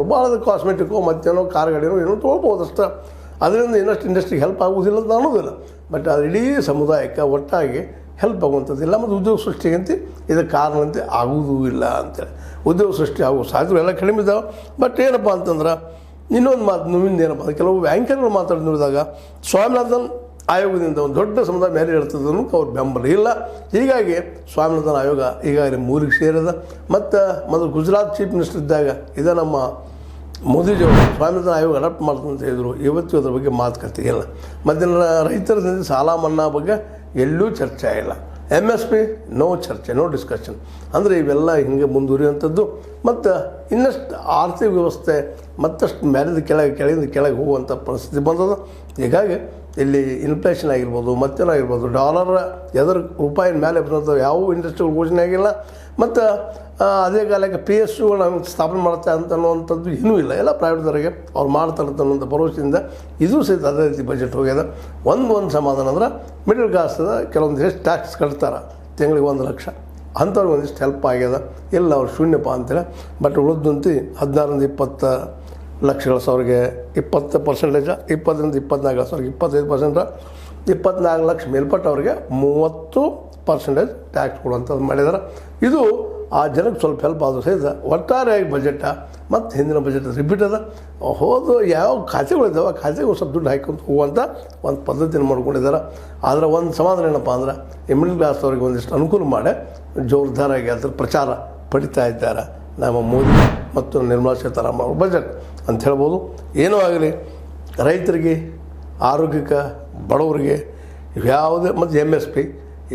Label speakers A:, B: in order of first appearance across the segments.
A: ಅವರು ಭಾಳ ಕಾಸ್ಮೆಟಿಕ್ಕು ಮತ್ತೇನೋ ಕಾರ್ ಗಾಡಿನೋ ಏನೋ ತೊಗೊಳ್ಬೋದು ಅಷ್ಟೇ. ಅದರಿಂದ ಇನ್ನಷ್ಟು ಇಂಡಸ್ಟ್ರಿಗೆ ಹೆಲ್ಪ್ ಆಗೋದಿಲ್ಲ ಅಂತ ಅನ್ನೋದಿಲ್ಲ. ಬಟ್ ಅದು ಇಡೀ ಸಮುದಾಯಕ್ಕೆ ಒಟ್ಟಾಗಿ ಹೆಲ್ಪ್ ಆಗುವಂಥದ್ದಿಲ್ಲ ಮತ್ತು ಉದ್ಯೋಗ ಸೃಷ್ಟಿಗಂತೆ ಇದಕ್ಕೆ ಕಾರಣಂತೆ ಆಗುವುದೂ ಇಲ್ಲ ಅಂತೇಳಿ. ಉದ್ಯೋಗ ಸೃಷ್ಟಿ ಆಗುವ ಸಾಧ್ಯತೆ ಎಲ್ಲ ಕಡಿಮೆ ಇದ್ದಾವೆ. ಬಟ್ ಏನಪ್ಪ ಅಂತಂದ್ರೆ ಇನ್ನೊಂದು ಮಾತು ನೋವಿಂದ ಏನಪ್ಪ ಅಂದರೆ ಕೆಲವು ಆ್ಯಂಕರ್ಗಳು ಮಾತಾಡಿ ನೋಡಿದಾಗ ಸ್ವಾಮಿನಾಥನ್ ಆಯೋಗದಿಂದ ಒಂದು ದೊಡ್ಡ ಸಮುದಾಯ ಮೇಲೆ ಇರ್ತದನ್ನು ಅವ್ರ ಬೆಂಬಲ ಇಲ್ಲ. ಹೀಗಾಗಿ ಸ್ವಾಮಿನಾಥನ್ ಆಯೋಗ ಈಗಾಗಲೇ 3ಕ್ಕೆ ಸೇರಿದ. ಮತ್ತು ಮೊದಲು ಗುಜರಾತ್ ಚೀಫ್ ಮಿನಿಸ್ಟರ್ ಇದ್ದಾಗ ಇದೇ ನಮ್ಮ ಮೋದಿಜಿಯವರು ಸ್ವಾಮಿನಾಥನ್ ಆಯೋಗ ಅಡಾಪ್ಟ್ ಮಾಡ್ತಂತ ಹೇಳಿದರು. ಇವತ್ತು ಅದ್ರ ಬಗ್ಗೆ ಮಾತುಕತೆ ಇಲ್ಲ. ಮತ್ತು ರೈತರ ಸಾಲ ಮನ್ನಾ ಬಗ್ಗೆ ಎಲ್ಲೂ ಚರ್ಚೆ ಆಗಿಲ್ಲ. MSP ನೋ ಚರ್ಚೆ, ನೋ ಡಿಸ್ಕಷನ್. ಅಂದರೆ ಇವೆಲ್ಲ ಹಿಂಗೆ ಮುಂದುವರಿಯುವಂಥದ್ದು. ಮತ್ತು ಇನ್ನಷ್ಟು ಆರ್ಥಿಕ ವ್ಯವಸ್ಥೆ ಮತ್ತಷ್ಟು ಮೇಲಿಂದ ಕೆಳಗಿಂದ ಕೆಳಗೆ ಹೋಗುವಂಥ ಪರಿಸ್ಥಿತಿ ಬಂದದ. ಹೀಗಾಗಿ ಇಲ್ಲಿ ಇನ್ಫ್ಲೇಷನ್ ಆಗಿರ್ಬೋದು, ಮತ್ತೇನಾಗಿರ್ಬೋದು, ಡಾಲರ್ ಎದರ ರೂಪಾಯಿನ ಮೇಲೆ ಬರೋದು ಯಾವ ಇಂಡಸ್ಟ್ರಿಗಳು ಘೋಷಣೆ ಆಗಿಲ್ಲ. ಮತ್ತು ಅದೇ ಕಾಲಕ್ಕೆ PSUಗಳು ನಮಗೆ ಸ್ಥಾಪನೆ ಮಾಡ್ತಾ ಅಂತ ಅನ್ನುವಂಥದ್ದು ಇನ್ನೂ ಇಲ್ಲ. ಎಲ್ಲ ಪ್ರೈವೇಟ್ದವರಿಗೆ ಅವ್ರು ಮಾಡ್ತಾರೆ ಅನ್ನೋಂಥ ಭರವಸೆಯಿಂದ ಇದು ಸಹಿತ ಅದೇ ರೀತಿ ಬಜೆಟ್ ಹೋಗ್ಯದ. ಒಂದು ಸಮಾಧಾನ ಅಂದ್ರೆ ಮಿಡಲ್ ಕ್ಲಾಸ್ದ ಕೆಲವೊಂದು ಎಷ್ಟು ಟ್ಯಾಕ್ಸ್ ಕಟ್ತಾರೆ ತಿಂಗಳಿಗೆ 1 ಲಕ್ಷ ಅಂಥವ್ರಿಗೆ ಒಂದಿಷ್ಟು ಹೆಲ್ಪ್ ಆಗ್ಯದ. ಎಲ್ಲ ಅವ್ರು ಶೂನ್ಯಪ್ಪ ಅಂತೇಳಿ. ಬಟ್ ಉಳಿದಂತೆ 16ರಿಂದ 20 ಲಕ್ಷಗಳ ಸಾವಿರಿಗೆ 20%, 20ರಿಂದ 24 ಸಾವಿರಿಗೆ 25%, 24 ಲಕ್ಷ ಮೇಲ್ಪಟ್ಟವ್ರಿಗೆ 30% ಟ್ಯಾಕ್ಸ್ ಕೊಡುವಂಥದ್ದು ಮಾಡಿದ್ದಾರೆ. ಇದು ಆ ಜನಕ್ಕೆ ಸ್ವಲ್ಪ ಹೆಲ್ಪ್ ಆದರೂ ಸಹಿತ ಒಟ್ಟಾರೆಯಾಗಿ ಬಜೆಟ ಮತ್ತು ಹಿಂದಿನ ಬಜೆಟ್ ರಿಪೀಟ್ ಅದ. ಹೋದು ಯಾವ ಖಾತೆಗಳಿದ್ದಾವೆ ಆ ಖಾತೆಗೆ ಒಂದು ಸ್ವಲ್ಪ ದುಡ್ಡು ಹಾಕ್ಕೊಂತ ಹೋಗುವಂಥ ಒಂದು ಪದ್ಧತಿಯನ್ನು ಮಾಡ್ಕೊಂಡಿದ್ದಾರೆ. ಆದರೆ ಒಂದು ಸಮಾಧಾನ ಏನಪ್ಪ ಅಂದ್ರೆ ಈ ಮಿಡಲ್ ಕ್ಲಾಸ್ ಅವ್ರಿಗೆ ಒಂದಿಷ್ಟು ಅನುಕೂಲ ಮಾಡಿ ಜೋರ್ದಾರಾಗಿ ಅದ್ರ ಪ್ರಚಾರ ಪಡಿತಾ ಇದ್ದಾರೆ ನಮ್ಮ ಮೋದಿ ಮತ್ತು ನಿರ್ಮಲಾ ಸೀತಾರಾಮನ್ ಅವ್ರ ಬಜೆಟ್ ಅಂತ ಹೇಳ್ಬೋದು. ಏನೂ ಆಗಲಿ ರೈತರಿಗೆ, ಆರೋಗ್ಯಕ್ಕೆ, ಬಡವರಿಗೆ ಇವ್ಯಾವುದೇ ಮತ್ತು MSP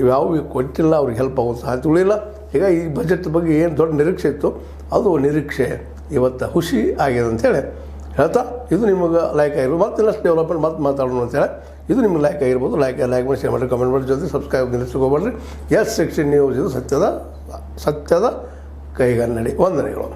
A: ಇವ್ಯಾವು ಕೊಟ್ಟಿಲ್ಲ, ಅವ್ರಿಗೆ ಹೆಲ್ಪ್ ಆಗೋ ಸಾಧ್ಯತೆಗಳಿಲ್ಲ. ಈಗ ಈ ಬಜೆಟ್ ಬಗ್ಗೆ ಏನು ದೊಡ್ಡ ನಿರೀಕ್ಷೆ ಇತ್ತು ಅದು ನಿರೀಕ್ಷೆ ಇವತ್ತು ಹುಸಿ ಆಗಿದೆ ಅಂಥೇಳಿ ಹೇಳ್ತಾ ಇದು ನಿಮಗೆ ಲೈಕ್ ಆಗಿರ್ಬೋದು. ಮತ್ತು ಇನ್ನಷ್ಟು ಡೆವಲಪ್ಮೆಂಟ್ ಮತ್ತೆ ಮಾತಾಡೋಣ ಅಂತೇಳಿ ಇದು ನಿಮ್ಗೆ ಲೈಕ್ ಆಗಿರ್ಬೋದು. ಲೈಕ್ ಮಾಡಿ, ಶೇರ್ ಮಾಡಿ, ಕಮೆಂಟ್ ಮಾಡಿ, ಜೊತೆ ಸಬ್ಸ್ಕ್ರೈಬ್ ನಿಲ್ಲಿಸ್ಕೋಬೇಡ್ರಿ. S16 ನ್ಯೂಸ್ ಇದು ಸತ್ಯದ ಕೈಗನ್ನಡಿ. ವಂದನೆಗಳು.